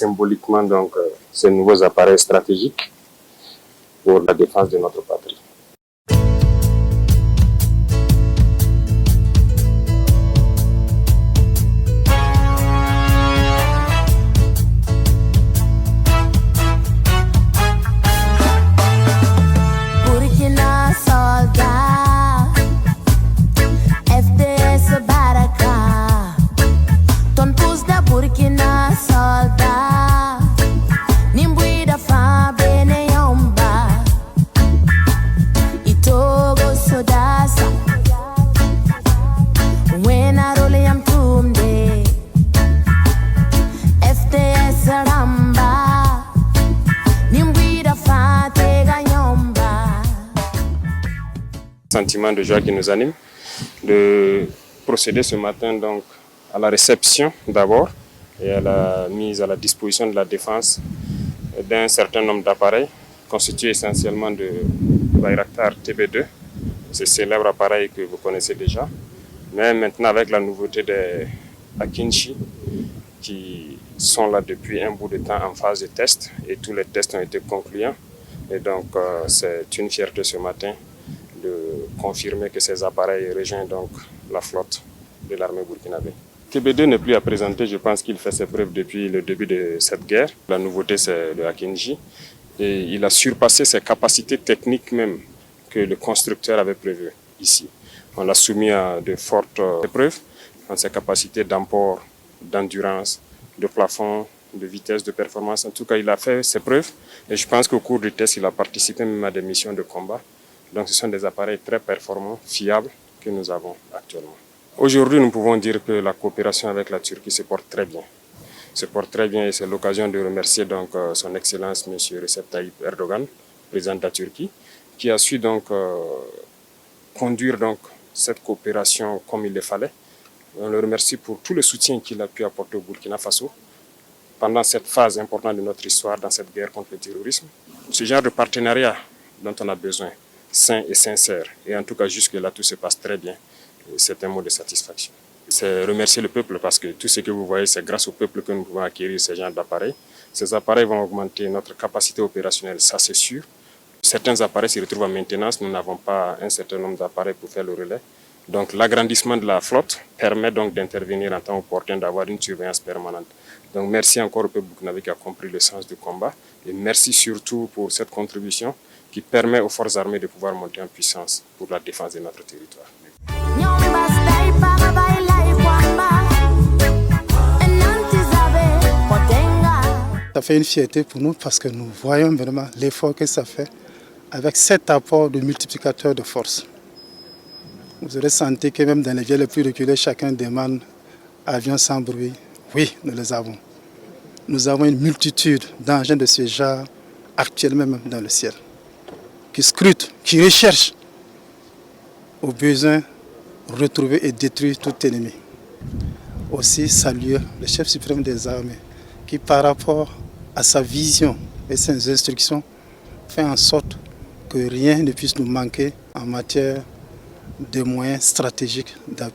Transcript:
Symboliquement, donc, ces nouveaux appareils stratégiques pour la défense de notre patrie. Sentiment de joie qui nous anime, de procéder ce matin donc à la réception d'abord et à la mise à la disposition de la défense d'un certain nombre d'appareils constitués essentiellement de Bayraktar TB2, ce célèbre appareil que vous connaissez déjà, mais maintenant avec la nouveauté des Akinji qui sont là depuis un bout de temps en phase de test et tous les tests ont été concluants et donc c'est une fierté ce matin de confirmer que ces appareils rejoignent donc la flotte de l'armée burkinabé. TB2 n'est plus à présenter, je pense qu'il fait ses preuves depuis le début de cette guerre. La nouveauté c'est le Akinji et il a surpassé ses capacités techniques même que le constructeur avait prévues ici. On l'a soumis à de fortes épreuves dans ses capacités d'emport, d'endurance, de plafond, de vitesse, de performance. En tout cas, il a fait ses preuves et je pense qu'au cours du test, il a participé même à des missions de combat. Donc ce sont des appareils très performants, fiables que nous avons actuellement. Aujourd'hui, nous pouvons dire que la coopération avec la Turquie se porte très bien. Se porte très bien et c'est l'occasion de remercier donc son Excellence M. Recep Tayyip Erdogan, président de la Turquie, qui a su donc conduire donc cette coopération comme il le fallait. On le remercie pour tout le soutien qu'il a pu apporter au Burkina Faso pendant cette phase importante de notre histoire dans cette guerre contre le terrorisme. Ce genre de partenariat dont on a besoin, sain et sincère. Et en tout cas, jusque-là, tout se passe très bien. C'est un mot de satisfaction. C'est remercier le peuple parce que tout ce que vous voyez, c'est grâce au peuple que nous pouvons acquérir ce genre d'appareils. Ces appareils vont augmenter notre capacité opérationnelle, ça c'est sûr. Certains appareils se retrouvent en maintenance, nous n'avons pas un certain nombre d'appareils pour faire le relais. Donc l'agrandissement de la flotte permet donc d'intervenir en temps opportun, d'avoir une surveillance permanente. Donc merci encore au peuple burkinabé qui a compris le sens du combat et merci surtout pour cette contribution qui permet aux forces armées de pouvoir monter en puissance pour la défense de notre territoire. Ça fait une fierté pour nous parce que nous voyons vraiment l'effort que ça fait avec cet apport de multiplicateur de force. Vous aurez senti que même dans les villes les plus reculées, chacun demande avions sans bruit. Oui, nous les avons. Nous avons une multitude d'engins de ce genre actuellement même dans le ciel, qui scrutent, qui recherchent au besoin retrouver et détruire tout ennemi. Aussi saluer le chef suprême des armées qui par rapport à sa vision et ses instructions fait en sorte que rien ne puisse nous manquer en matière de moyens stratégiques d'appui.